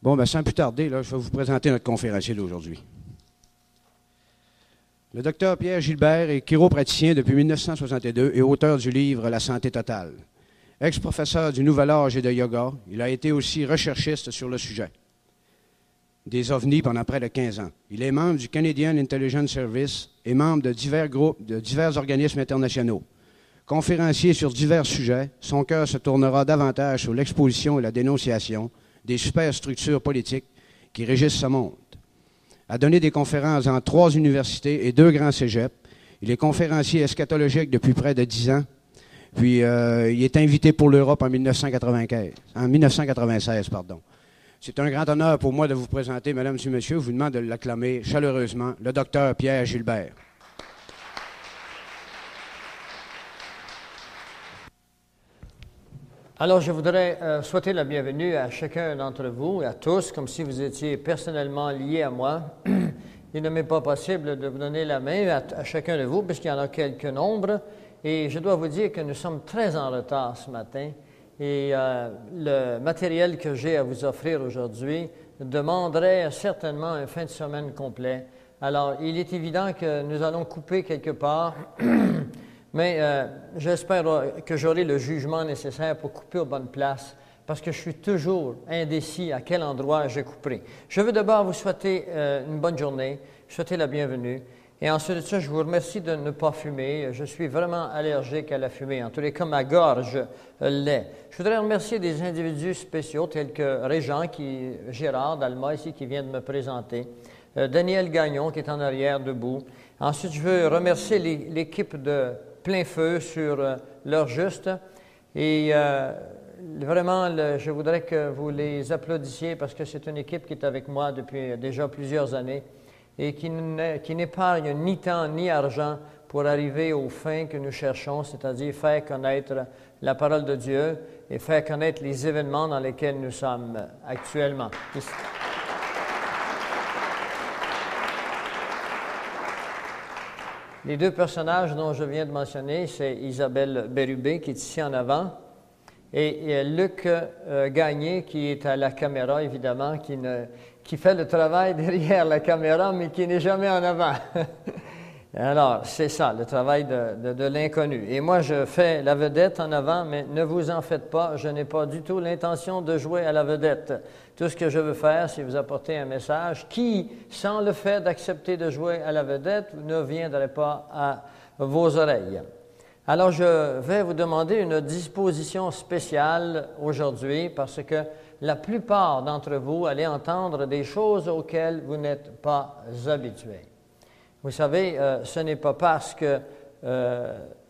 Bon, bien, sans plus tarder, là, je vais vous présenter notre conférencier d'aujourd'hui. Le docteur Pierre Gilbert est chiropraticien depuis 1962 et auteur du livre La santé totale. Ex-professeur du Nouvel Âge et de yoga, il a été aussi recherchiste sur le sujet des ovnis pendant près de 15 ans. Il est membre du Canadian Intelligence Service et membre de divers groupes, de divers organismes internationaux. Conférencier sur divers sujets, son cœur se tournera davantage sur l'exposition et la dénonciation des superstructures politiques qui régissent ce monde. A donné des conférences dans 3 universités et 2 grands cégeps. Il est conférencier eschatologique depuis près de 10 ans. Puis, il est invité pour l'Europe en 1996. C'est un grand honneur pour moi de vous présenter, mesdames et messieurs. Je vous demande de l'acclamer chaleureusement, le docteur Pierre Gilbert. Alors, je voudrais souhaiter la bienvenue à chacun d'entre vous et à tous, comme si vous étiez personnellement liés à moi. Il ne m'est pas possible de vous donner la main à chacun de vous, puisqu'il y en a quelques nombres. Et je dois vous dire que nous sommes très en retard ce matin. Et le matériel que j'ai à vous offrir aujourd'hui demanderait certainement un fin de semaine complet. Alors, il est évident que nous allons couper quelque part. Mais j'espère que j'aurai le jugement nécessaire pour couper aux bonnes places, parce que je suis toujours indécis à quel endroit je couperai. Je veux d'abord vous souhaiter une bonne journée, souhaiter la bienvenue. Et ensuite de ça, je vous remercie de ne pas fumer. Je suis vraiment allergique à la fumée. En tous les cas, ma gorge l'est. Je voudrais remercier des individus spéciaux tels que Régent, Gérard d'Alma, ici, qui vient de me présenter. Daniel Gagnon, qui est en arrière, debout. Ensuite, je veux remercier l'équipe de Plein Feu sur l'heure juste. Et vraiment, je voudrais que vous les applaudissiez parce que c'est une équipe qui est avec moi depuis déjà plusieurs années et qui n'épargne ni temps ni argent pour arriver aux fins que nous cherchons, c'est-à-dire faire connaître la parole de Dieu et faire connaître les événements dans lesquels nous sommes actuellement. Les 2 personnages dont je viens de mentionner, c'est Isabelle Bérubé, qui est ici en avant, et Luc Gagné, qui est à la caméra, évidemment, qui fait le travail derrière la caméra, mais qui n'est jamais en avant. Alors, c'est ça, le travail de l'inconnu. Et moi, je fais la vedette en avant, mais ne vous en faites pas, je n'ai pas du tout l'intention de jouer à la vedette. Tout ce que je veux faire, c'est vous apporter un message qui, sans le fait d'accepter de jouer à la vedette, ne viendrait pas à vos oreilles. Alors, je vais vous demander une disposition spéciale aujourd'hui parce que la plupart d'entre vous allez entendre des choses auxquelles vous n'êtes pas habitués. Vous savez, ce n'est pas parce que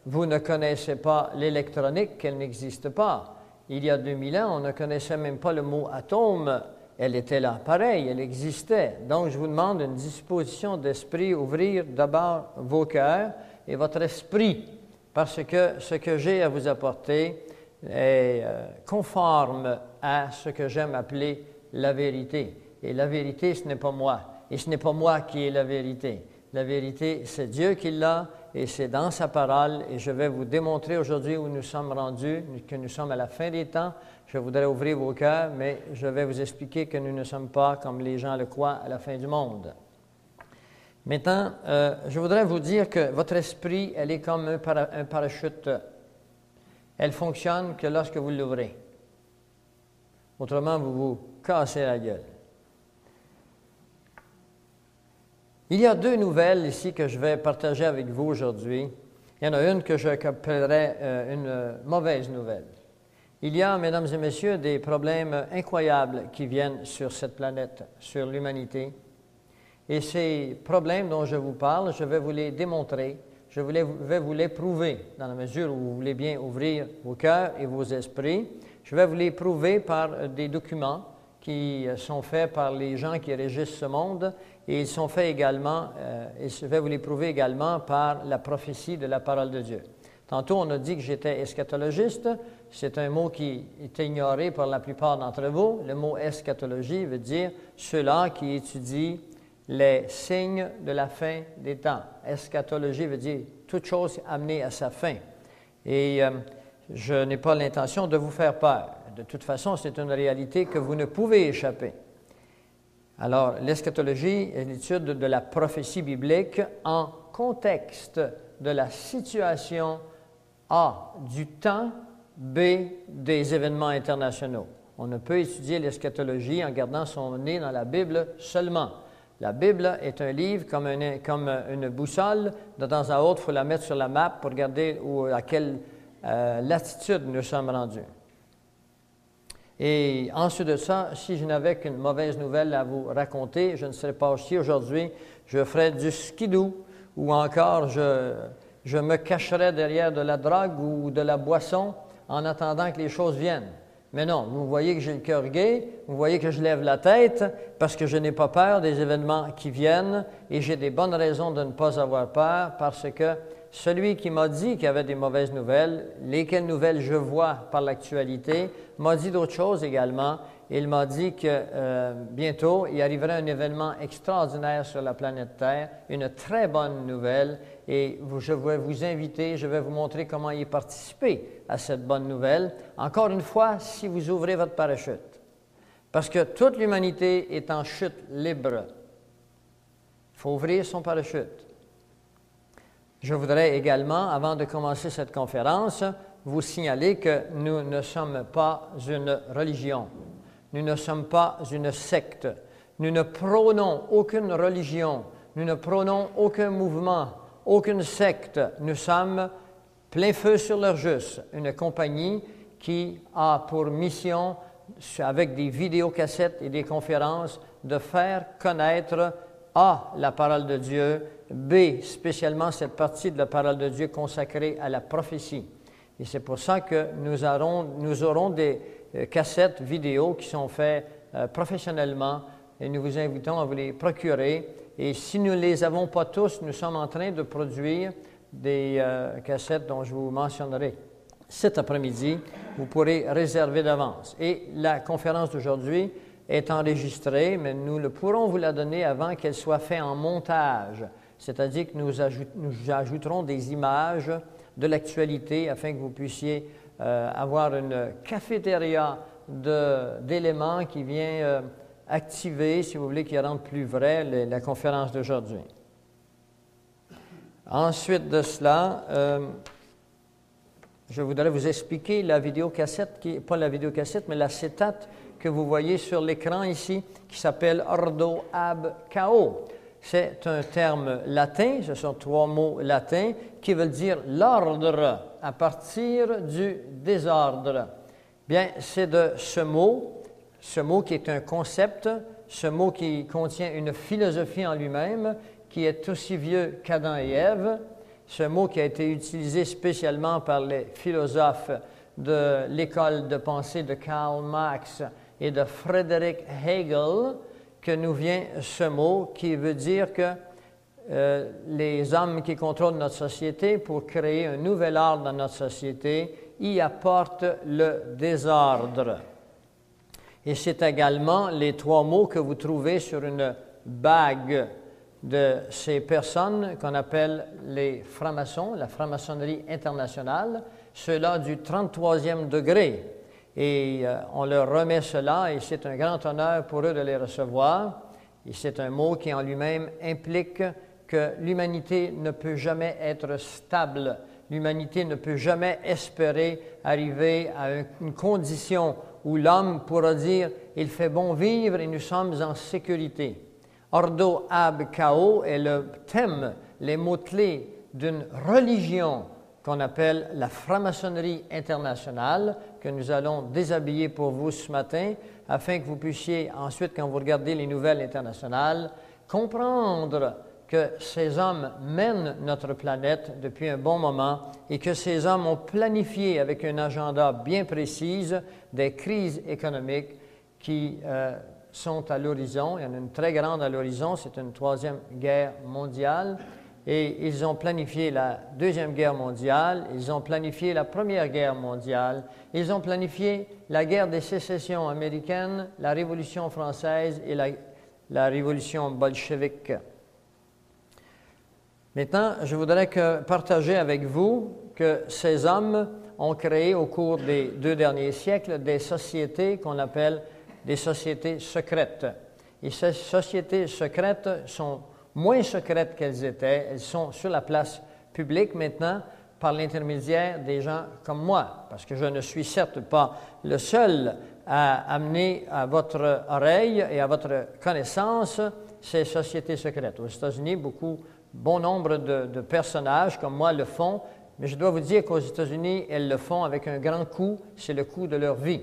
vous ne connaissez pas l'électronique qu'elle n'existe pas. Il y a 2000 ans, on ne connaissait même pas le mot atome. Elle était là, pareil, elle existait. Donc, je vous demande une disposition d'esprit, ouvrir d'abord vos cœurs et votre esprit, parce que ce que j'ai à vous apporter est conforme à ce que j'aime appeler la vérité. Et la vérité, ce n'est pas moi. Et ce n'est pas moi qui ai la vérité. La vérité, c'est Dieu qui l'a et c'est dans sa parole. Et je vais vous démontrer aujourd'hui où nous sommes rendus, que nous sommes à la fin des temps. Je voudrais ouvrir vos cœurs, mais je vais vous expliquer que nous ne sommes pas, comme les gens le croient, à la fin du monde. Maintenant, je voudrais vous dire que votre esprit, elle est comme un parachute. Elle fonctionne que lorsque vous l'ouvrez. Autrement, vous vous cassez la gueule. Il y a 2 nouvelles ici que je vais partager avec vous aujourd'hui. Il y en a une que je appellerais une mauvaise nouvelle. Il y a, mesdames et messieurs, des problèmes incroyables qui viennent sur cette planète, sur l'humanité. Et ces problèmes dont je vous parle, je vais vous les démontrer. Je vais vous les prouver dans la mesure où vous voulez bien ouvrir vos cœurs et vos esprits. Je vais vous les prouver par des documents qui sont faits par les gens qui régissent ce monde et ils sont faits également, et je vais vous les prouver également par la prophétie de la parole de Dieu. Tantôt, on a dit que j'étais eschatologiste. C'est un mot qui est ignoré par la plupart d'entre vous. Le mot eschatologie veut dire ceux-là qui étudient les signes de la fin des temps. Eschatologie veut dire toute chose amenée à sa fin. Et je n'ai pas l'intention de vous faire peur. De toute façon, c'est une réalité que vous ne pouvez échapper. Alors, l'eschatologie est l'étude de la prophétie biblique en contexte de la situation A, du temps, B, des événements internationaux. On ne peut étudier l'eschatologie en gardant son nez dans la Bible seulement. La Bible est un livre comme une boussole. De temps à autre, il faut la mettre sur la map pour regarder à quelle latitude nous sommes rendus. Et ensuite de ça, si je n'avais qu'une mauvaise nouvelle à vous raconter, je ne serais pas ici aujourd'hui, je ferais du skidoo ou encore je me cacherais derrière de la drogue ou de la boisson en attendant que les choses viennent. Mais non, vous voyez que j'ai le cœur gai, vous voyez que je lève la tête parce que je n'ai pas peur des événements qui viennent et j'ai des bonnes raisons de ne pas avoir peur parce que celui qui m'a dit qu'il y avait des mauvaises nouvelles, lesquelles nouvelles je vois par l'actualité, m'a dit d'autres choses également. Il m'a dit que bientôt, il arriverait un événement extraordinaire sur la planète Terre, une très bonne nouvelle, et je vais vous inviter, je vais vous montrer comment y participer à cette bonne nouvelle. Encore une fois, si vous ouvrez votre parachute, parce que toute l'humanité est en chute libre. Il faut ouvrir son parachute. Je voudrais également, avant de commencer cette conférence, vous signaler que nous ne sommes pas une religion. Nous ne sommes pas une secte. Nous ne prônons aucune religion. Nous ne prônons aucun mouvement, aucune secte. Nous sommes plein feu sur leur juste, une compagnie qui a pour mission, avec des vidéocassettes et des conférences, de faire connaître A, la parole de Dieu, B, spécialement cette partie de la parole de Dieu consacrée à la prophétie. Et c'est pour ça que nous aurons des cassettes vidéo qui sont faites professionnellement et nous vous invitons à vous les procurer. Et si nous ne les avons pas tous, nous sommes en train de produire des cassettes dont je vous mentionnerai cet après-midi. Vous pourrez réserver d'avance. Et la conférence d'aujourd'hui est enregistrée, mais nous ne pourrons vous la donner avant qu'elle soit faite en montage. C'est-à-dire que nous ajouterons des images de l'actualité afin que vous puissiez avoir une cafétéria d'éléments qui vient activer, si vous voulez, qui rende plus vrai la conférence d'aujourd'hui. Ensuite de cela, je voudrais vous expliquer la vidéocassette, pas la vidéocassette, mais l'acétate que vous voyez sur l'écran ici, qui s'appelle Ordo ab Chaos. C'est un terme latin, ce sont 3 mots latins qui veulent dire l'ordre à partir du désordre. Bien, c'est de ce mot qui est un concept, ce mot qui contient une philosophie en lui-même, qui est aussi vieux qu'Adam et Ève, ce mot qui a été utilisé spécialement par les philosophes de l'école de pensée de Karl Marx et de Friedrich Hegel, que nous vient ce mot qui veut dire que les hommes qui contrôlent notre société, pour créer un nouvel ordre dans notre société, y apportent le désordre. Et c'est également les 3 mots que vous trouvez sur une bague de ces personnes qu'on appelle les francs-maçons, la franc-maçonnerie internationale, ceux-là du 33e degré. Et on leur remet cela et c'est un grand honneur pour eux de les recevoir. Et c'est un mot qui en lui-même implique que l'humanité ne peut jamais être stable. L'humanité ne peut jamais espérer arriver à une condition où l'homme pourra dire « il fait bon vivre et nous sommes en sécurité ». Ordo ab Chaos est le thème, les mots-clés d'une religion qu'on appelle la franc-maçonnerie internationale, que nous allons déshabiller pour vous ce matin, afin que vous puissiez ensuite, quand vous regardez les nouvelles internationales, comprendre que ces hommes mènent notre planète depuis un bon moment et que ces hommes ont planifié avec un agenda bien précis des crises économiques qui sont à l'horizon. Il y en a une très grande à l'horizon, c'est une 3e guerre mondiale. Et ils ont planifié la 2e guerre mondiale, ils ont planifié la 1re guerre mondiale, ils ont planifié la guerre des sécessions américaines, la Révolution française et la Révolution bolchevique. Maintenant, je voudrais partager avec vous que ces hommes ont créé au cours des 2 derniers siècles des sociétés qu'on appelle des sociétés secrètes. Et ces sociétés secrètes sont moins secrètes qu'elles étaient. Elles sont sur la place publique maintenant par l'intermédiaire des gens comme moi, parce que je ne suis certes pas le seul à amener à votre oreille et à votre connaissance ces sociétés secrètes. Aux États-Unis, bon nombre de personnages comme moi le font, mais je dois vous dire qu'aux États-Unis, elles le font avec un grand coût, c'est le coût de leur vie.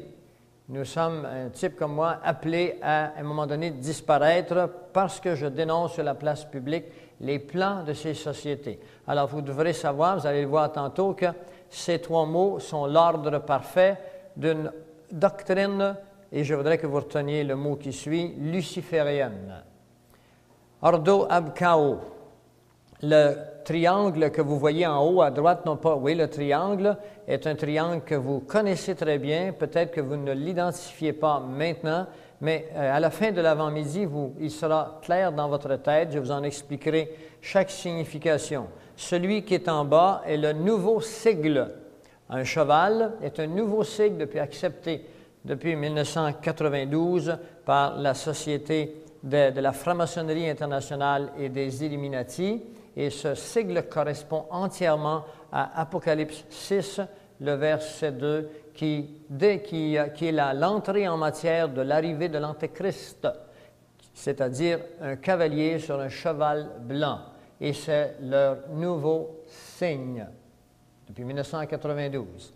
Nous sommes, un type comme moi, appelés à un moment donné disparaître parce que je dénonce sur la place publique les plans de ces sociétés. Alors, vous devrez savoir, vous allez le voir tantôt, que ces 3 mots sont l'ordre parfait d'une doctrine, et je voudrais que vous reteniez le mot qui suit, luciférienne. Ordo ab chaos. Le triangle que vous voyez en haut à droite, non pas, oui, le triangle est un triangle que vous connaissez très bien, peut-être que vous ne l'identifiez pas maintenant, mais à la fin de l'avant-midi, il sera clair dans votre tête, je vous en expliquerai chaque signification. Celui qui est en bas est le nouveau sigle. Un cheval est un nouveau sigle accepté depuis 1992 par la Société de la franc-maçonnerie internationale et des Illuminati. Et ce sigle correspond entièrement à Apocalypse 6, le verset 2, qui est l'entrée en matière de l'arrivée de l'Antéchrist, c'est-à-dire un cavalier sur un cheval blanc. Et c'est leur nouveau signe depuis 1992.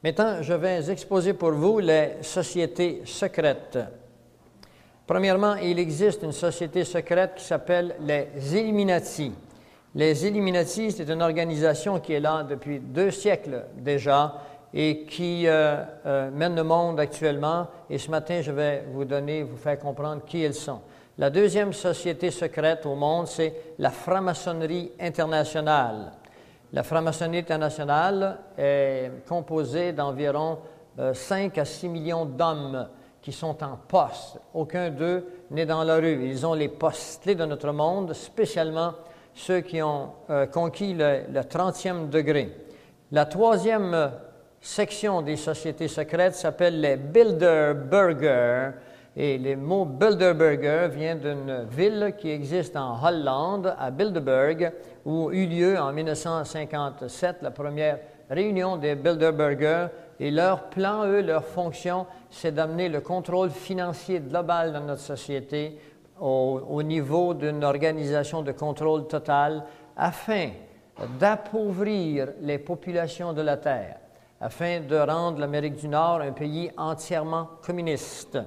Maintenant, je vais exposer pour vous les sociétés secrètes. Premièrement, il existe une société secrète qui s'appelle les Illuminati. Les Illuminati, c'est une organisation qui est là depuis 2 siècles déjà et qui mène le monde actuellement. Et ce matin, je vais vous faire comprendre qui ils sont. La deuxième société secrète au monde, c'est la franc-maçonnerie internationale. La franc-maçonnerie internationale est composée d'environ 5 à 6 millions d'hommes qui sont en poste. Aucun d'eux n'est dans la rue. Ils ont les postes clés de notre monde, spécialement ceux qui ont conquis le 30e degré. La 3e section des sociétés secrètes s'appelle les Bilderberger. Et le mot Bilderberger vient d'une ville qui existe en Hollande, à Bilderberg, où eut lieu en 1957 la première réunion des Bilderberger. Et leur plan, leur fonction, c'est d'amener le contrôle financier global dans notre société au niveau d'une organisation de contrôle total afin d'appauvrir les populations de la Terre, afin de rendre l'Amérique du Nord un pays entièrement communiste.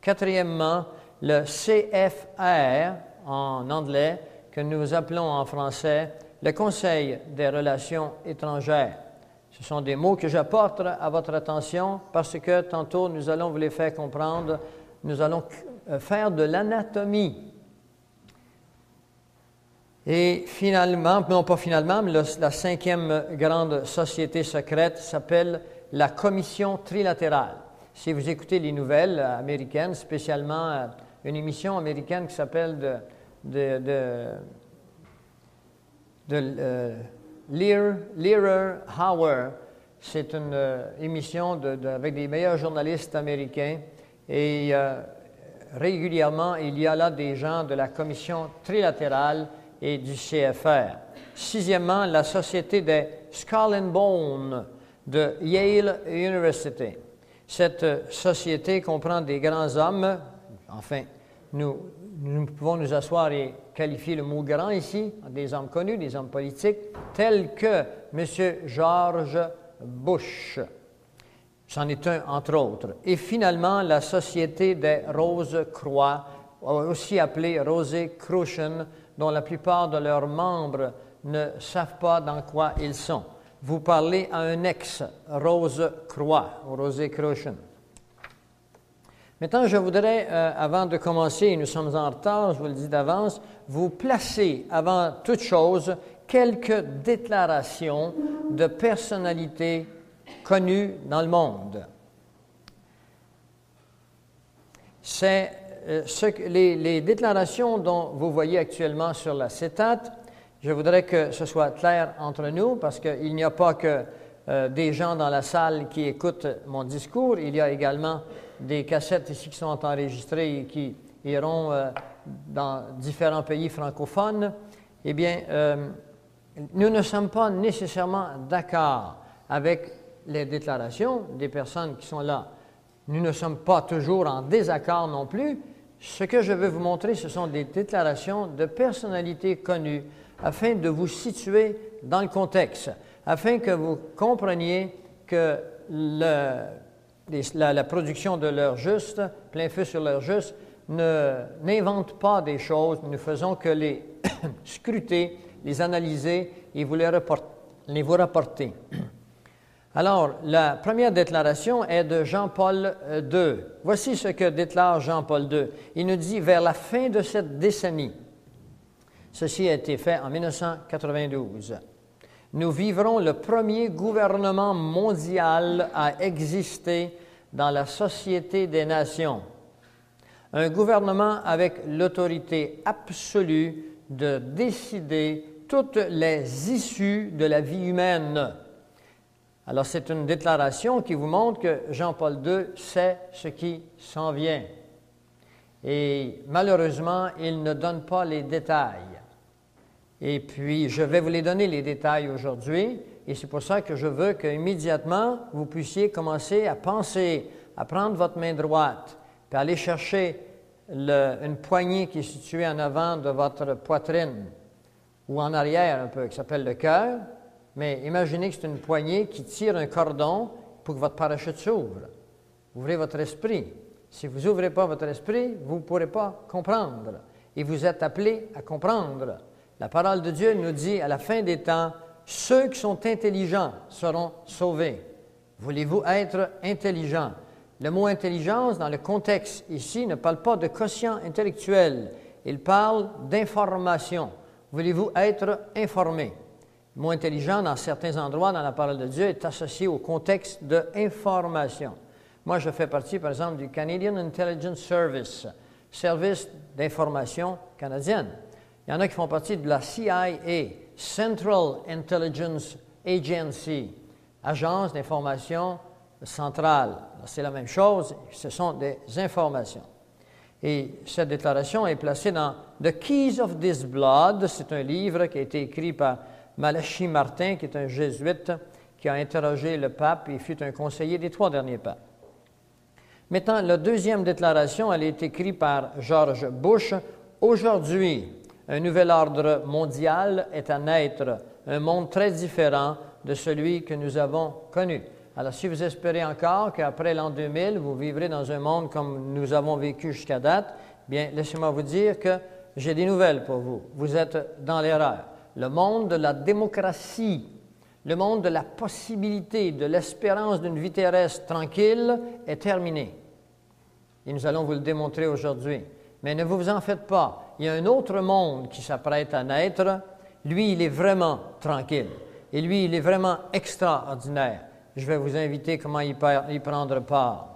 4e, le CFR, en anglais, que nous appelons en français le Conseil des relations étrangères. Ce sont des mots que j'apporte à votre attention parce que tantôt nous allons vous les faire comprendre. Nous allons faire de l'anatomie. Et finalement, non pas finalement, mais la 5e grande société secrète s'appelle la Commission trilatérale. Si vous écoutez les nouvelles américaines, spécialement une émission américaine qui s'appelle Learer Hour, c'est une émission avec des meilleurs journalistes américains et régulièrement, il y a là des gens de la Commission trilatérale et du CFR. 6e, la Société des Skull and Bone de Yale University. Cette société comprend des grands hommes, enfin, nous pouvons nous asseoir et qualifier le mot grand ici, des hommes connus, des hommes politiques, tels que M. George Bush. C'en est un, entre autres. Et finalement, la Société des Rose-Croix, aussi appelée Rosicrucian, dont la plupart de leurs membres ne savent pas dans quoi ils sont. Vous parlez à un ex-Rose-Croix, ou Rosicrucian. Maintenant, je voudrais, avant de commencer, et nous sommes en retard, je vous le dis d'avance, vous placer avant toute chose quelques déclarations de personnalités connues dans le monde. C'est les déclarations dont vous voyez actuellement sur l'acétate. Je voudrais que ce soit clair entre nous parce qu'il n'y a pas que des gens dans la salle qui écoutent mon discours. Il y a également des cassettes ici qui sont enregistrées et qui iront dans différents pays francophones. Eh bien, nous ne sommes pas nécessairement d'accord avec les déclarations des personnes qui sont là. Nous ne sommes pas toujours en désaccord non plus. Ce que je veux vous montrer, ce sont des déclarations de personnalités connues afin de vous situer dans le contexte, afin que vous compreniez que la production de l'heure juste, plein feu sur l'heure juste, n'invente pas des choses. Nous ne faisons que les scruter, les analyser et vous les vous rapporter. Alors, la première déclaration est de Jean-Paul II. Voici ce que déclare Jean-Paul II. Il nous dit, vers la fin de cette décennie, ceci a été fait en 1992, nous vivrons le premier gouvernement mondial à exister dans la Société des Nations. Un gouvernement avec l'autorité absolue de décider toutes les issues de la vie humaine. Alors, c'est une déclaration qui vous montre que Jean-Paul II sait ce qui s'en vient. Et malheureusement, il ne donne pas les détails. Et puis, je vais vous les donner, les détails, aujourd'hui. Et c'est pour ça que je veux qu'immédiatement, vous puissiez commencer à penser, à prendre votre main droite, puis aller chercher une poignée qui est située en avant de votre poitrine, ou en arrière un peu, qui s'appelle le cœur. Mais imaginez que c'est une poignée qui tire un cordon pour que votre parachute s'ouvre. Ouvrez votre esprit. Si vous n'ouvrez pas votre esprit, vous ne pourrez pas comprendre. Et vous êtes appelés à comprendre. La parole de Dieu nous dit, à la fin des temps, ceux qui sont intelligents seront sauvés. Voulez-vous être intelligent? Le mot intelligence, dans le contexte ici, ne parle pas de quotient intellectuel. Il parle d'information. Voulez-vous être informé? Le mot intelligent, dans certains endroits dans la parole de Dieu, est associé au contexte de information. Moi, je fais partie, par exemple, du Canadian Intelligence Service, service d'information canadienne. Il y en a qui font partie de la CIA, Central Intelligence Agency, agence d'information centrale. C'est la même chose, ce sont des informations. Et cette déclaration est placée dans The Keys of This Blood. C'est un livre qui a été écrit par Malachi Martin, qui est un jésuite, qui a interrogé le pape et fut un conseiller des 3 derniers papes. Maintenant, la deuxième déclaration, elle est écrite par George Bush. Aujourd'hui, un nouvel ordre mondial est à naître, un monde très différent de celui que nous avons connu. Alors, si vous espérez encore qu'après l'an 2000, vous vivrez dans un monde comme nous avons vécu jusqu'à date, bien, laissez-moi vous dire que j'ai des nouvelles pour vous. Vous êtes dans l'erreur. Le monde de la démocratie, le monde de la possibilité, de l'espérance d'une vie terrestre tranquille est terminé. Et nous allons vous le démontrer aujourd'hui. Mais ne vous en faites pas. Il y a un autre monde qui s'apprête à naître. Lui, il est vraiment tranquille. Et lui, il est vraiment extraordinaire. Je vais vous inviter comment y prendre part.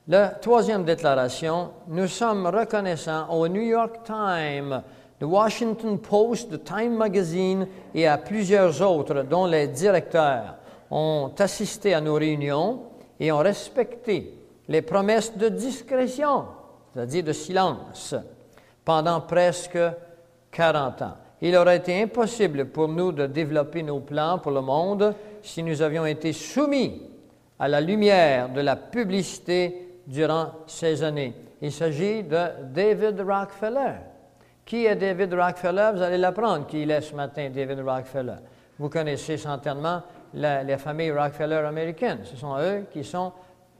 La troisième déclaration, nous sommes reconnaissants au New York Times, The Washington Post, The Time Magazine et à plusieurs autres, dont les directeurs, ont assisté à nos réunions et ont respecté les promesses de discrétion, c'est-à-dire de silence, pendant presque 40 ans. Il aurait été impossible pour nous de développer nos plans pour le monde si nous avions été soumis à la lumière de la publicité durant ces années. Il s'agit de David Rockefeller. Qui est David Rockefeller? Vous allez l'apprendre qui il est ce matin, David Rockefeller. Vous connaissez certainement les familles Rockefeller américaines. Ce sont eux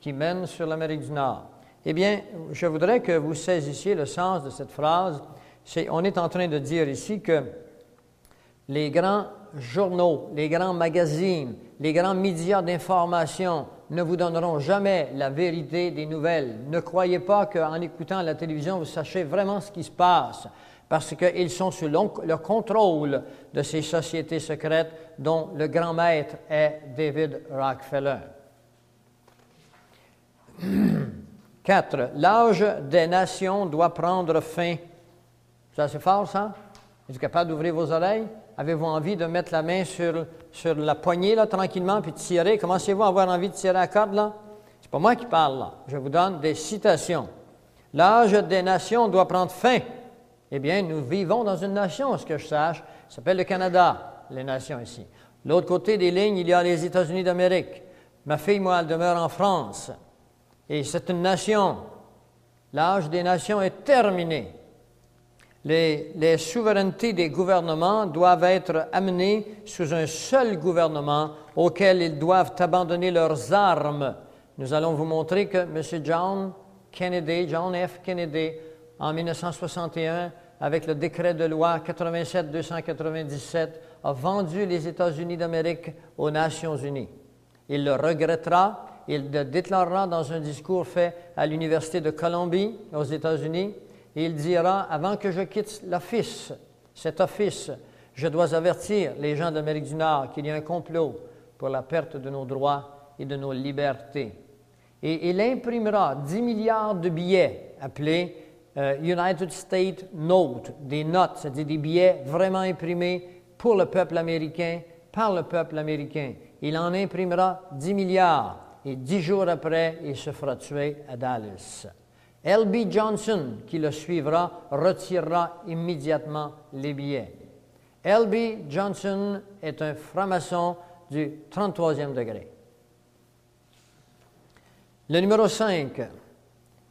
qui mènent sur l'Amérique du Nord. Eh bien, je voudrais que vous saisissiez le sens de cette phrase. On est en train de dire ici que les grands journaux, les grands magazines, les grands médias d'information ne vous donneront jamais la vérité des nouvelles. Ne croyez pas qu'en écoutant la télévision, vous sachiez vraiment ce qui se passe, parce qu'ils sont sous le contrôle de ces sociétés secrètes dont le grand maître est David Rockefeller. 4. L'âge des nations doit prendre fin. C'est assez fort, ça? Êtes-vous capable d'ouvrir vos oreilles? Avez-vous envie de mettre la main sur la poignée, là, tranquillement, puis de tirer? Commencez-vous à avoir envie de tirer la corde, là? C'est pas moi qui parle, là. Je vous donne des citations. L'âge des nations doit prendre fin. Eh bien, nous vivons dans une nation, ce que je sache. Ça s'appelle le Canada, les nations ici. L'autre côté des lignes, il y a les États-Unis d'Amérique. Ma fille, moi, elle demeure en France. Et c'est une nation. L'âge des nations est terminé. Les souverainetés des gouvernements doivent être amenées sous un seul gouvernement auquel ils doivent abandonner leurs armes. Nous allons vous montrer que M. John F. Kennedy, en 1961, avec le décret de loi 87-297, a vendu les États-Unis d'Amérique aux Nations unies. Il le regrettera, il le déclarera dans un discours fait à l'Université de Columbie, aux États-Unis. Il dira, avant que je quitte cet office, je dois avertir les gens d'Amérique du Nord qu'il y a un complot pour la perte de nos droits et de nos libertés. Et il imprimera 10 milliards de billets appelés United States Note, des notes, c'est-à-dire des billets vraiment imprimés pour le peuple américain, par le peuple américain. Il en imprimera 10 milliards et 10 jours après, il se fera tuer à Dallas. L.B. Johnson, qui le suivra, retirera immédiatement les billets. L.B. Johnson est un franc-maçon du 33e degré. Le numéro 5.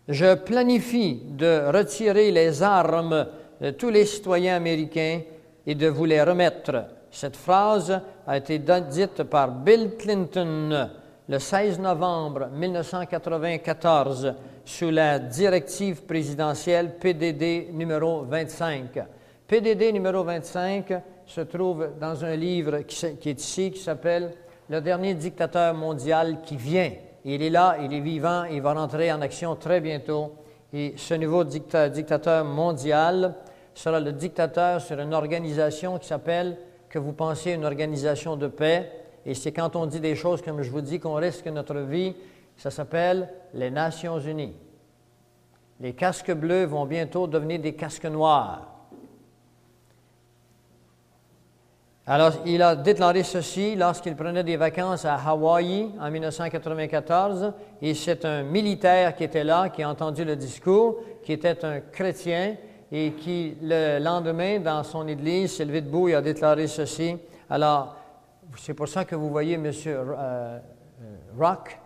Je planifie de retirer les armes de tous les citoyens américains et de vous les remettre. Cette phrase a été dite par Bill Clinton le 16 novembre 1994 sous la directive présidentielle PDD numéro 25. PDD numéro 25 se trouve dans un livre qui est ici, qui s'appelle « Le dernier dictateur mondial qui vient ». Il est là, il est vivant, il va rentrer en action très bientôt. Et ce nouveau dictateur mondial sera le dictateur sur une organisation qui s'appelle, que vous pensiez, une organisation de paix. Et c'est quand on dit des choses comme je vous dis qu'on risque notre vie, ça s'appelle les Nations unies. Les casques bleus vont bientôt devenir des casques noirs. Alors, il a déclaré ceci lorsqu'il prenait des vacances à Hawaï en 1994, et c'est un militaire qui était là, qui a entendu le discours, qui était un chrétien, et qui, le lendemain, dans son église, s'est levé debout et a déclaré ceci. Alors, c'est pour ça que vous voyez M. Rock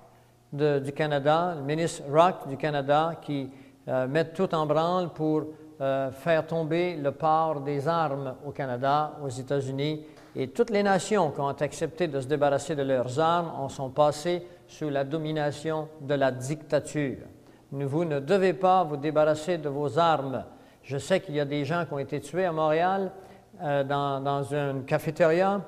du Canada, le ministre Rock du Canada, qui met tout en branle pour faire tomber le port des armes au Canada, aux États-Unis. Et toutes les nations qui ont accepté de se débarrasser de leurs armes sont passées sous la domination de la dictature. Vous ne devez pas vous débarrasser de vos armes. Je sais qu'il y a des gens qui ont été tués à Montréal dans une cafétéria,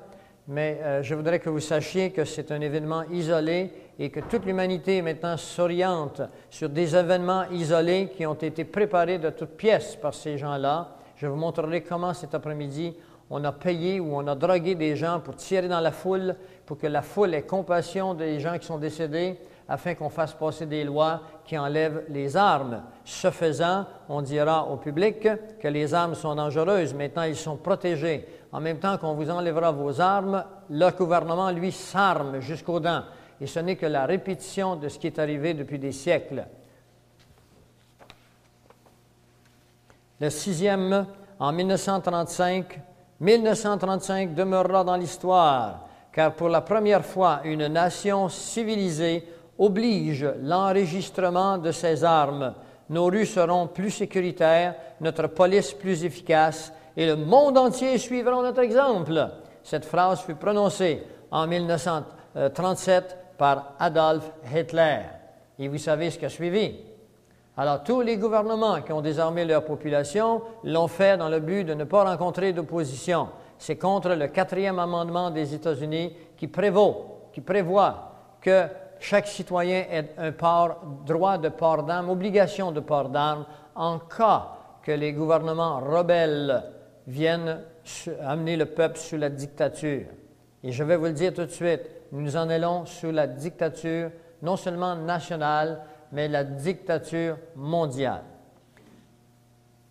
mais je voudrais que vous sachiez que c'est un événement isolé et que toute l'humanité maintenant s'oriente sur des événements isolés qui ont été préparés de toutes pièces par ces gens-là. Je vous montrerai comment cet après-midi on a payé ou on a drogué des gens pour tirer dans la foule, pour que la foule ait compassion des gens qui sont décédés, afin qu'on fasse passer des lois qui enlèvent les armes. Ce faisant, on dira au public que les armes sont dangereuses. Maintenant, ils sont protégés. En même temps qu'on vous enlèvera vos armes, le gouvernement, lui, s'arme jusqu'aux dents. Et ce n'est que la répétition de ce qui est arrivé depuis des siècles. Le 6e, en 1935 demeurera dans l'histoire, car pour la première fois, une nation civilisée oblige l'enregistrement de ses armes. Nos rues seront plus sécuritaires, notre police plus efficace, et le monde entier suivra notre exemple. Cette phrase fut prononcée en 1937 par Adolf Hitler. Et vous savez ce qui a suivi. Alors, tous les gouvernements qui ont désarmé leur population l'ont fait dans le but de ne pas rencontrer d'opposition. C'est contre le 4e amendement des États-Unis qui prévoit que chaque citoyen ait un droit de port d'armes, obligation de port d'armes, en cas que les gouvernements rebelles viennent amener le peuple sous la dictature. Et je vais vous le dire tout de suite, nous en allons sous la dictature, non seulement nationale, mais la dictature mondiale.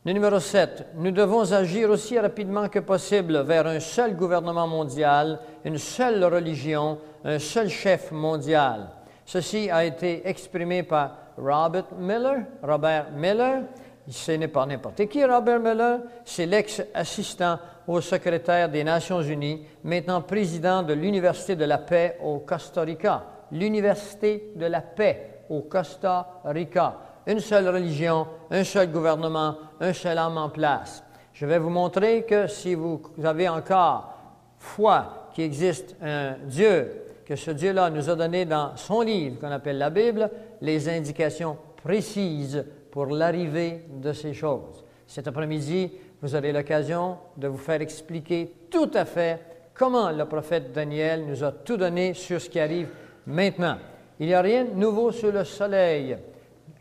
Le numéro 7, nous devons agir aussi rapidement que possible vers un seul gouvernement mondial, une seule religion, un seul chef mondial. Ceci a été exprimé par Robert Miller. Ce n'est pas n'importe qui, Robert Miller, c'est l'ex-assistant au secrétaire des Nations Unies, maintenant président de l'Université de la paix au Costa Rica. L'Université de la paix au Costa Rica. Une seule religion, un seul gouvernement, un seul homme en place. Je vais vous montrer que si vous avez encore foi qu'il existe un Dieu, que ce Dieu-là nous a donné dans son livre qu'on appelle la Bible, les indications précises pour l'arrivée de ces choses. Cet après-midi, vous aurez l'occasion de vous faire expliquer tout à fait comment le prophète Daniel nous a tout donné sur ce qui arrive maintenant. Il n'y a rien de nouveau sous le soleil.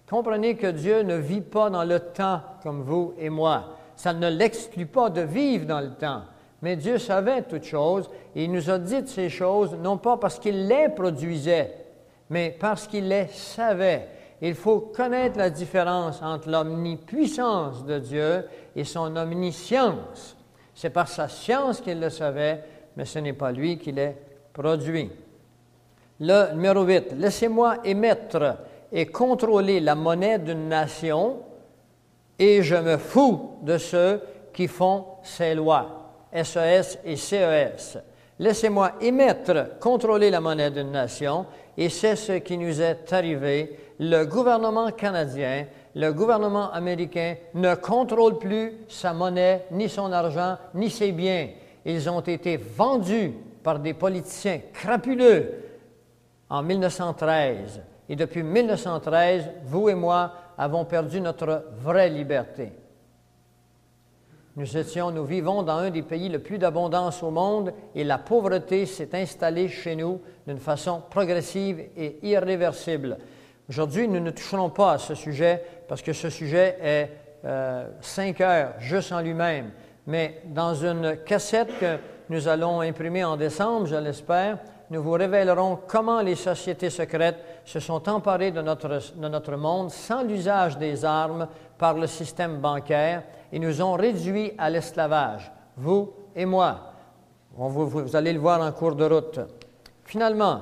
Comprenez que Dieu ne vit pas dans le temps comme vous et moi. Ça ne l'exclut pas de vivre dans le temps. Mais Dieu savait toutes choses et il nous a dit ces choses, non pas parce qu'il les produisait, mais parce qu'il les savait. Il faut connaître la différence entre l'omnipuissance de Dieu et son omniscience. C'est par sa science qu'il le savait, mais ce n'est pas lui qui les produit. Le numéro 8, laissez-moi émettre et contrôler la monnaie d'une nation et je me fous de ceux qui font ces lois, SES et CES. Laissez-moi émettre, contrôler la monnaie d'une nation et c'est ce qui nous est arrivé. Le gouvernement canadien, le gouvernement américain ne contrôle plus sa monnaie, ni son argent, ni ses biens. Ils ont été vendus par des politiciens crapuleux en 1913. Et depuis 1913, vous et moi avons perdu notre vraie liberté. Nous vivons dans un des pays le plus d'abondance au monde et la pauvreté s'est installée chez nous d'une façon progressive et irréversible. Aujourd'hui, nous ne toucherons pas à ce sujet parce que ce sujet est 5 heures juste en lui-même. Mais dans une cassette que nous allons imprimer en décembre, je l'espère, nous vous révélerons comment les sociétés secrètes se sont emparées de notre monde sans l'usage des armes par le système bancaire et nous ont réduits à l'esclavage, vous et moi. Vous allez le voir en cours de route. Finalement,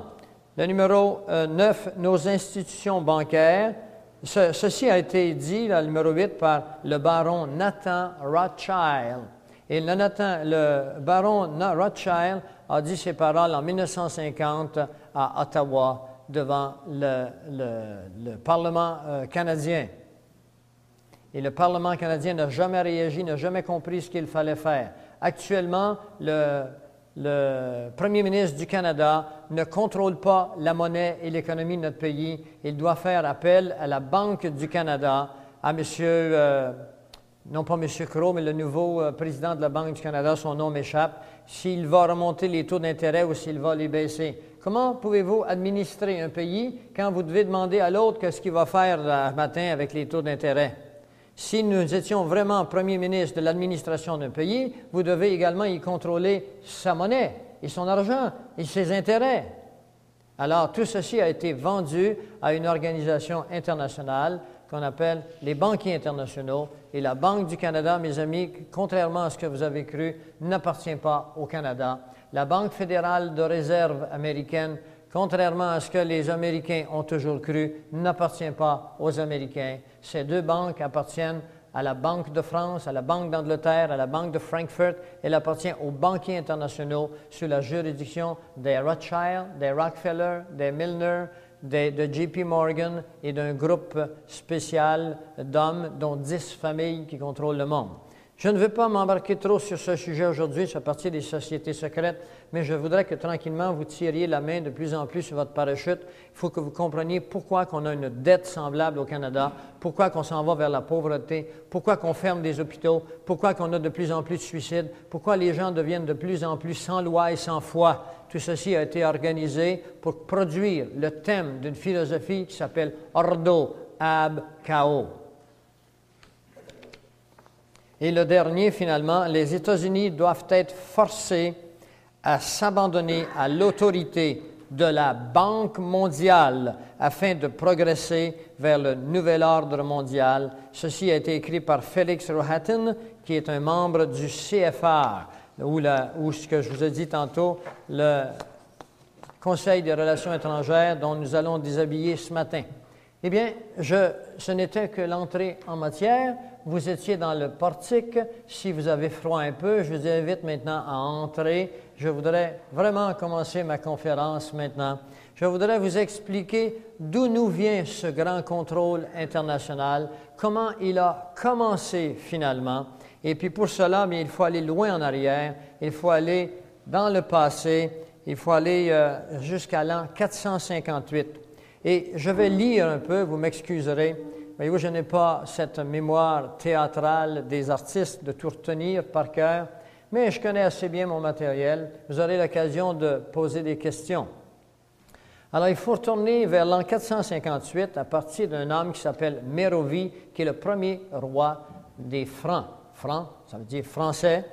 le numéro 9, nos institutions bancaires. Ceci a été dit, le numéro 8, par le baron Nathan Rothschild. Et le baron Rothschild a dit ces paroles en 1950 à Ottawa devant le Parlement canadien. Et le Parlement canadien n'a jamais réagi, n'a jamais compris ce qu'il fallait faire. Actuellement, le premier ministre du Canada ne contrôle pas la monnaie et l'économie de notre pays. Il doit faire appel à la Banque du Canada, à non pas M. Crowe, mais le nouveau président de la Banque du Canada, son nom m'échappe, s'il va remonter les taux d'intérêt ou s'il va les baisser. Comment pouvez-vous administrer un pays quand vous devez demander à l'autre qu'est-ce qu'il va faire le matin avec les taux d'intérêt? Si nous étions vraiment premier ministre de l'administration d'un pays, vous devez également y contrôler sa monnaie et son argent et ses intérêts. Alors, tout ceci a été vendu à une organisation internationale qu'on appelle les banquiers internationaux. Et la Banque du Canada, mes amis, contrairement à ce que vous avez cru, n'appartient pas au Canada. La Banque fédérale de réserve américaine, contrairement à ce que les Américains ont toujours cru, n'appartient pas aux Américains. Ces deux banques appartiennent à la Banque de France, à la Banque d'Angleterre, à la Banque de Francfort. Elle appartient aux banquiers internationaux sous la juridiction des Rothschild, des Rockefeller, des Milner, de JP Morgan et d'un groupe spécial d'hommes, dont 10 familles qui contrôlent le monde. Je ne veux pas m'embarquer trop sur ce sujet aujourd'hui, ça fait partie des sociétés secrètes, mais je voudrais que tranquillement vous tiriez la main de plus en plus sur votre parachute. Il faut que vous compreniez pourquoi on a une dette semblable au Canada, pourquoi on s'en va vers la pauvreté, pourquoi on ferme des hôpitaux, pourquoi on a de plus en plus de suicides, pourquoi les gens deviennent de plus en plus sans loi et sans foi. Tout ceci a été organisé pour produire le thème d'une philosophie qui s'appelle Ordo ab Chao. Et le dernier, finalement, les États-Unis doivent être forcés à s'abandonner à l'autorité de la Banque mondiale afin de progresser vers le nouvel ordre mondial. Ceci a été écrit par Félix Rohatyn, qui est un membre du CFR, ou ce que je vous ai dit tantôt, le Conseil des relations étrangères dont nous allons déshabiller ce matin. Eh bien, ce n'était que l'entrée en matière. Vous étiez dans le portique. Si vous avez froid un peu, je vous invite maintenant à entrer. Je voudrais vraiment commencer ma conférence maintenant. Je voudrais vous expliquer d'où nous vient ce grand contrôle international, comment il a commencé finalement. Et puis pour cela, il faut aller loin en arrière, il faut aller dans le passé, il faut aller jusqu'à l'an 458. Et je vais lire un peu, vous m'excuserez. Voyez-vous, je n'ai pas cette mémoire théâtrale des artistes de tout retenir par cœur, mais je connais assez bien mon matériel. Vous aurez l'occasion de poser des questions. Alors, il faut retourner vers l'an 458 à partir d'un homme qui s'appelle Mérovie, qui est le premier roi des Francs. Francs, ça veut dire français.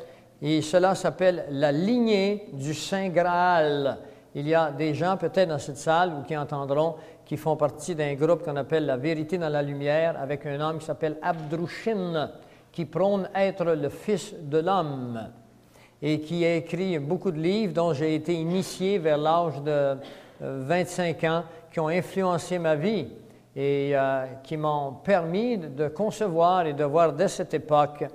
Et cela s'appelle la lignée du Saint Graal. Il y a des gens peut-être dans cette salle ou qui entendront qui font partie d'un groupe qu'on appelle La Vérité dans la Lumière avec un homme qui s'appelle Abdrouchin, qui prône être le Fils de l'homme et qui a écrit beaucoup de livres dont j'ai été initié vers l'âge de 25 ans, qui ont influencé ma vie et qui m'ont permis de concevoir et de voir dès cette époque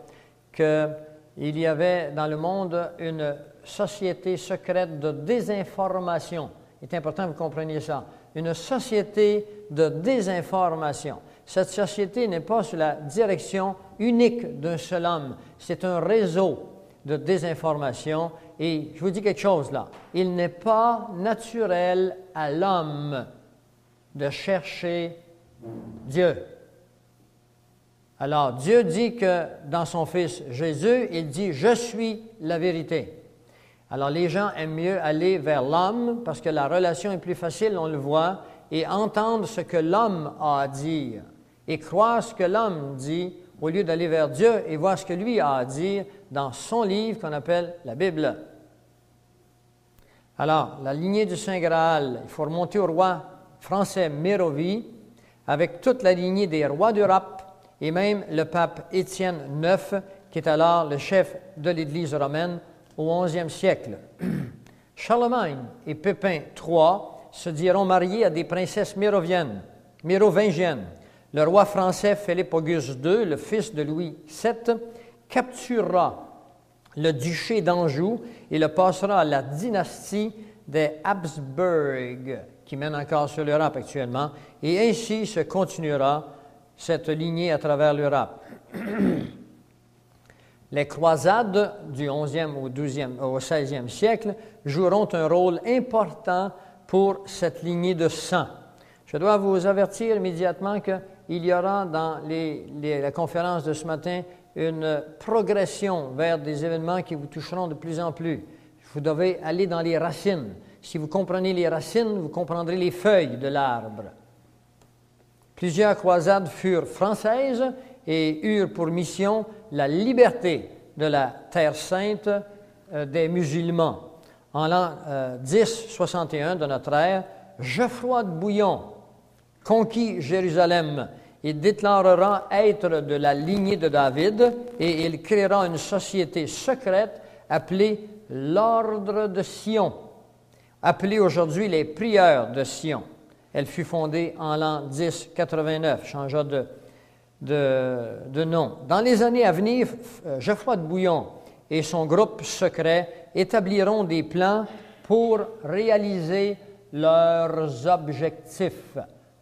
qu'il y avait dans le monde une société secrète de désinformation. Il est important que vous compreniez ça. Une société de désinformation. Cette société n'est pas sous la direction unique d'un seul homme. C'est un réseau de désinformation. Et je vous dis quelque chose là. Il n'est pas naturel à l'homme de chercher Dieu. Alors, Dieu dit que dans son Fils Jésus, il dit « Je suis la vérité ». Alors, les gens aiment mieux aller vers l'homme parce que la relation est plus facile, on le voit, et entendre ce que l'homme a à dire et croire ce que l'homme dit au lieu d'aller vers Dieu et voir ce que lui a à dire dans son livre qu'on appelle la Bible. Alors, la lignée du Saint Graal, il faut remonter au roi français Mérovie avec toute la lignée des rois d'Europe et même le pape Étienne IX, qui est alors le chef de l'Église romaine au XIe siècle. Charlemagne et Pépin III se diront mariés à des princesses mérovingiennes. Le roi français Philippe Auguste II, le fils de Louis VII, capturera le duché d'Anjou et le passera à la dynastie des Habsbourg, qui mène encore sur l'Europe actuellement, et ainsi se continuera cette lignée à travers l'Europe. Les croisades du 11e au 16e siècle joueront un rôle important pour cette lignée de sang. Je dois vous avertir immédiatement qu'il y aura dans la conférence de ce matin une progression vers des événements qui vous toucheront de plus en plus. Vous devez aller dans les racines. Si vous comprenez les racines, vous comprendrez les feuilles de l'arbre. Plusieurs croisades furent françaises et eurent pour mission la liberté de la Terre sainte des musulmans. En l'an 1061 de notre ère, Geoffroy de Bouillon conquit Jérusalem et déclarera être de la lignée de David et il créera une société secrète appelée l'Ordre de Sion, appelée aujourd'hui les Prieurs de Sion. Elle fut fondée en l'an 1089, changea de nom. Dans les années à venir, Geoffroy de Bouillon et son groupe secret établiront des plans pour réaliser leurs objectifs.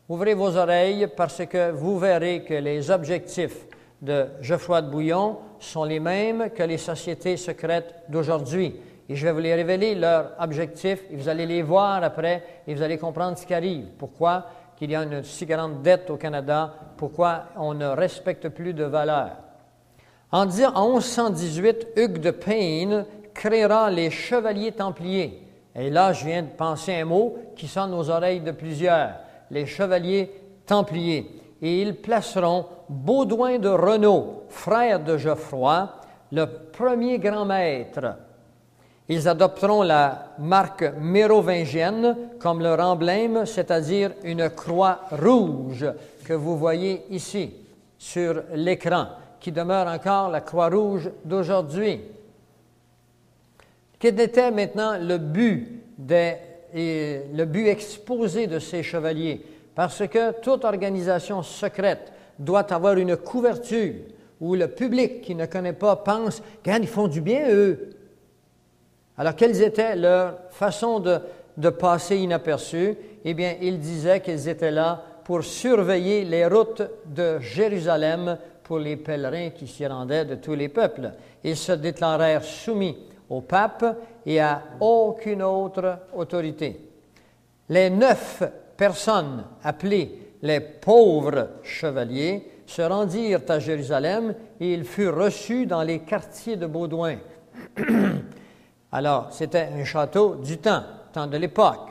Ouvrez vos oreilles parce que vous verrez que les objectifs de Geoffroy de Bouillon sont les mêmes que les sociétés secrètes d'aujourd'hui. Et je vais vous les révéler, leurs objectifs, et vous allez les voir après, et vous allez comprendre ce qui arrive. Pourquoi qu'il y a une si grande dette au Canada, pourquoi on ne respecte plus de valeurs. En 1118, Hugues de Payne créera les Chevaliers Templiers. Et là, je viens de penser un mot qui sonne aux oreilles de plusieurs. Les Chevaliers Templiers. Et ils placeront Baudouin de Renaud, frère de Geoffroy, le premier grand maître. Ils adopteront la marque mérovingienne comme leur emblème, c'est-à-dire une croix rouge que vous voyez ici sur l'écran, qui demeure encore la croix rouge d'aujourd'hui. Quel était maintenant le but exposé de ces chevaliers? Parce que toute organisation secrète doit avoir une couverture où le public qui ne connaît pas pense « Regarde, ils font du bien, eux ». Alors, quelles étaient leurs façons de passer inaperçus? Eh bien, ils disaient qu'ils étaient là pour surveiller les routes de Jérusalem pour les pèlerins qui s'y rendaient de tous les peuples. Ils se déclarèrent soumis au pape et à aucune autre autorité. Les 9 personnes appelées les pauvres chevaliers se rendirent à Jérusalem et ils furent reçus dans les quartiers de Baudouin. Alors, c'était un château du temps de l'époque.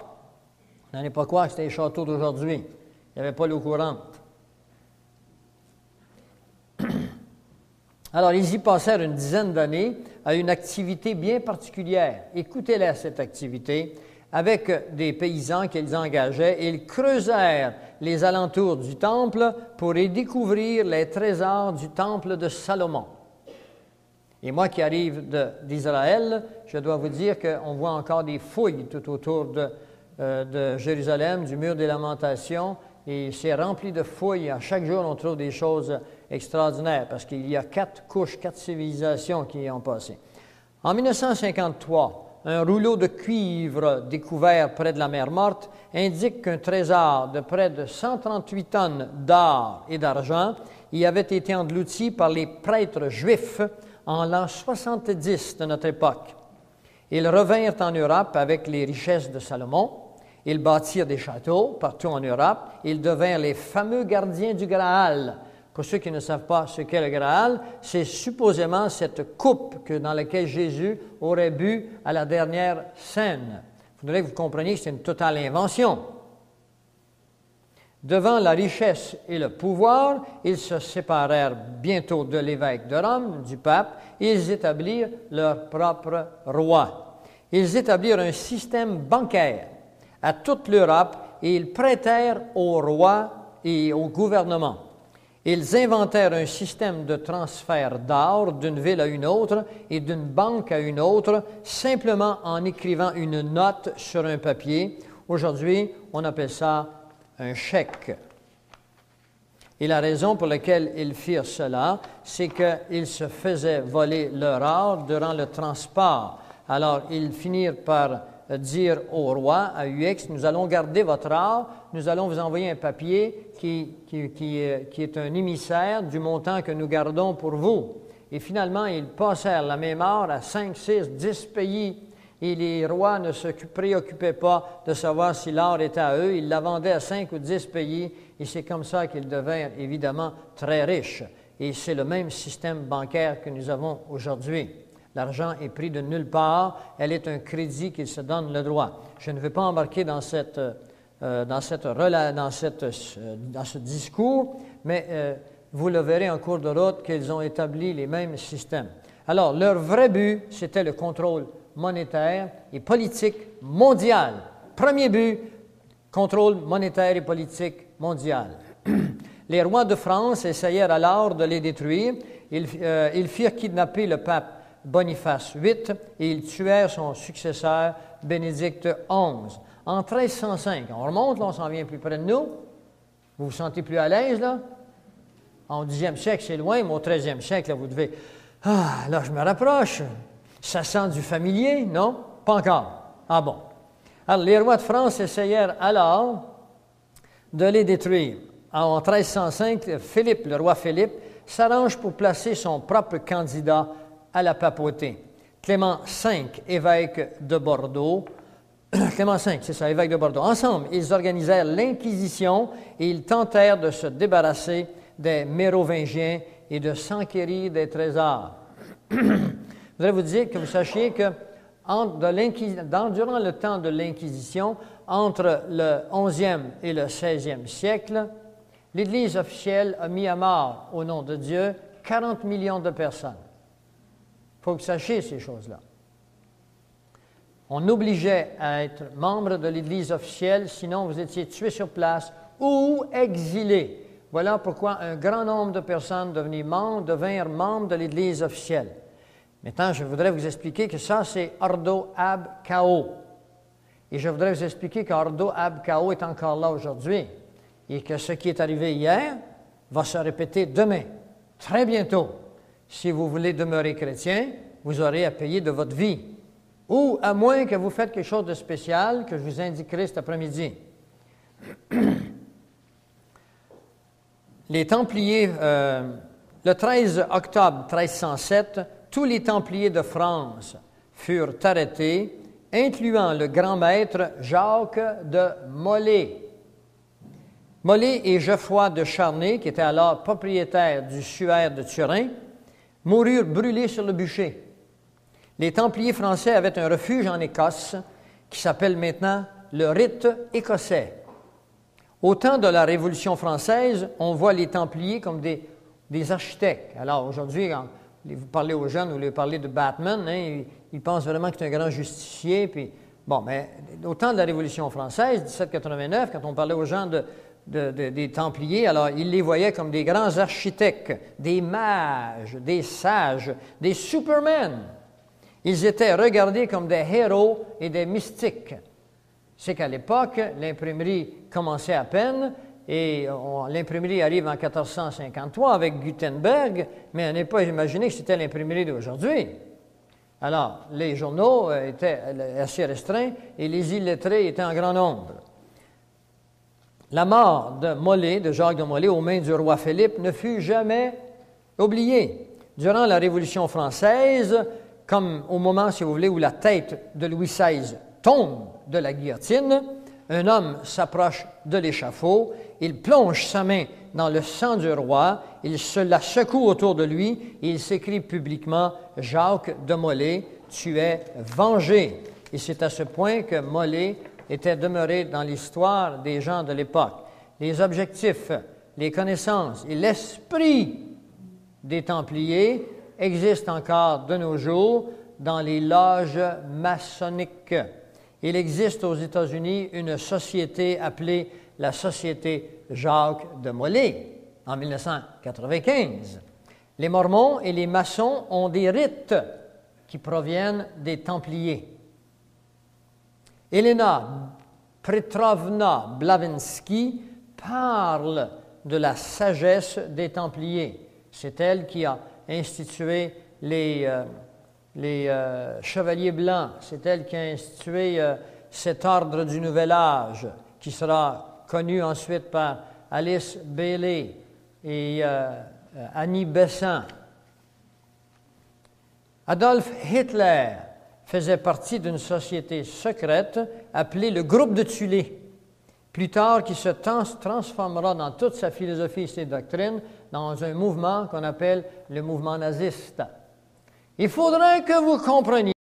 On n'allait pas croire que c'était les châteaux d'aujourd'hui. Il n'y avait pas l'eau courante. Alors, ils y passèrent une dizaine d'années à une activité bien particulière. Écoutez-la, cette activité. Avec des paysans qu'ils engageaient, ils creusèrent les alentours du temple pour y découvrir les trésors du temple de Salomon. Et moi qui arrive d'Israël, je dois vous dire qu'on voit encore des fouilles tout autour de Jérusalem, du mur des Lamentations, et c'est rempli de fouilles. À chaque jour, on trouve des choses extraordinaires, parce qu'il y a 4 couches, 4 civilisations qui y ont passé. En 1953, un rouleau de cuivre découvert près de la mer Morte indique qu'un trésor de près de 138 tonnes d'or et d'argent y avait été englouti par les prêtres juifs en l'an 70 de notre époque. Ils revinrent en Europe avec les richesses de Salomon. Ils bâtirent des châteaux partout en Europe. Ils devinrent les fameux gardiens du Graal. Pour ceux qui ne savent pas ce qu'est le Graal, c'est supposément cette coupe dans laquelle Jésus aurait bu à la dernière scène. Il faudrait que vous compreniez que c'est une totale invention. Devant la richesse et le pouvoir, ils se séparèrent bientôt de l'évêque de Rome, du pape, et ils établirent leur propre roi. Ils établirent un système bancaire à toute l'Europe et ils prêtèrent au roi et au gouvernement. Ils inventèrent un système de transfert d'or d'une ville à une autre et d'une banque à une autre, simplement en écrivant une note sur un papier. Aujourd'hui, on appelle ça un chèque. Et la raison pour laquelle ils firent cela, c'est qu'ils se faisaient voler leur or durant le transport. Alors, ils finirent par dire au roi, à UX, nous allons garder votre or, nous allons vous envoyer un papier qui est un émissaire du montant que nous gardons pour vous. Et finalement, ils passèrent la même or à 5, 6, 10 pays. Et les rois ne se préoccupaient pas de savoir si l'or était à eux. Ils la vendaient à 5 ou 10 pays. Et c'est comme ça qu'ils devinrent évidemment très riches. Et c'est le même système bancaire que nous avons aujourd'hui. L'argent est pris de nulle part. Elle est un crédit qu'ils se donnent le droit. Je ne vais pas embarquer dans ce discours, mais vous le verrez en cours de route qu'ils ont établi les mêmes systèmes. Alors, leur vrai but, c'était le contrôle monétaire et politique mondial. Premier but, contrôle monétaire et politique mondial. Les rois de France essayèrent alors de les détruire. Ils firent kidnapper le pape Boniface VIII et ils tuèrent son successeur Bénédicte XI. En 1305, on remonte, là, on s'en vient plus près de nous. Vous vous sentez plus à l'aise, là? En 10e siècle, c'est loin, mais au 13e siècle, là, vous devez... Ah, là, je me rapproche. Ça sent du familier, non? Pas encore. Ah bon. Alors, les rois de France essayèrent alors de les détruire. En 1305, Philippe, le roi Philippe, s'arrange pour placer son propre candidat à la papauté. Clément V, évêque de Bordeaux, Clément V, c'est ça, évêque de Bordeaux. Ensemble, ils organisèrent l'Inquisition et ils tentèrent de se débarrasser des Mérovingiens et de s'enquérir des trésors. Je voudrais vous dire que vous sachiez que durant le temps de l'Inquisition, entre le 11e et le 16e siècle, l'Église officielle a mis à mort, au nom de Dieu, 40 millions de personnes. Il faut que vous sachiez ces choses-là. On obligeait à être membre de l'Église officielle, sinon vous étiez tué sur place ou exilé. Voilà pourquoi un grand nombre de personnes devinrent membres de l'Église officielle. Maintenant, je voudrais vous expliquer que ça, c'est Ordo ab Chao. Et je voudrais vous expliquer qu'Ordo ab Chao est encore là aujourd'hui et que ce qui est arrivé hier va se répéter demain, très bientôt. Si vous voulez demeurer chrétien, vous aurez à payer de votre vie. Ou à moins que vous faites quelque chose de spécial que je vous indiquerai cet après-midi. Les Templiers, le 13 octobre 1307, tous les Templiers de France furent arrêtés, incluant le grand maître Jacques de Molay. Molay et Geoffroy de Charnay, qui étaient alors propriétaires du suaire de Turin, moururent brûlés sur le bûcher. Les Templiers français avaient un refuge en Écosse qui s'appelle maintenant le rite écossais. Au temps de la Révolution française, on voit les Templiers comme des architectes. Alors aujourd'hui, quand vous parlez aux jeunes ou vous parlez de Batman, hein, ils pensent vraiment que c'est un grand justicier. Puis, bon, mais au temps de la Révolution française, 1789, quand on parlait aux gens des Templiers, alors ils les voyaient comme des grands architectes, des mages, des sages, des supermen. Ils étaient regardés comme des héros et des mystiques. C'est qu'à l'époque, l'imprimerie commençait à peine et l'imprimerie arrive en 1453 avec Gutenberg, mais on n'est pas imaginé que c'était l'imprimerie d'aujourd'hui. Alors, les journaux étaient assez restreints et les illettrés étaient en grand nombre. La mort de Molay, de Jacques de Molay, aux mains du roi Philippe, ne fut jamais oubliée. Durant la Révolution française, comme au moment, si vous voulez, où la tête de Louis XVI tombe de la guillotine, un homme s'approche de l'échafaud, il plonge sa main dans le sang du roi, il se la secoue autour de lui et il s'écrie publiquement « Jacques de Molay, tu es vengé ». Et c'est à ce point que Molay était demeuré dans l'histoire des gens de l'époque. Les objectifs, les connaissances et l'esprit des Templiers existent encore de nos jours dans les loges maçonniques. Il existe aux États-Unis une société appelée la Société Jacques de Molay en 1995. Les Mormons et les maçons ont des rites qui proviennent des Templiers. Elena Petrovna Blavatsky parle de la sagesse des Templiers. C'est elle qui a institué les chevaliers blancs. C'est elle qui a institué cet ordre du Nouvel Âge, qui sera connu ensuite par Alice Bailey et Annie Besant. Adolf Hitler faisait partie d'une société secrète appelée le Groupe de Thulé, plus tard qui se transformera dans toute sa philosophie et ses doctrines dans un mouvement qu'on appelle le mouvement naziste. Il faudrait que vous compreniez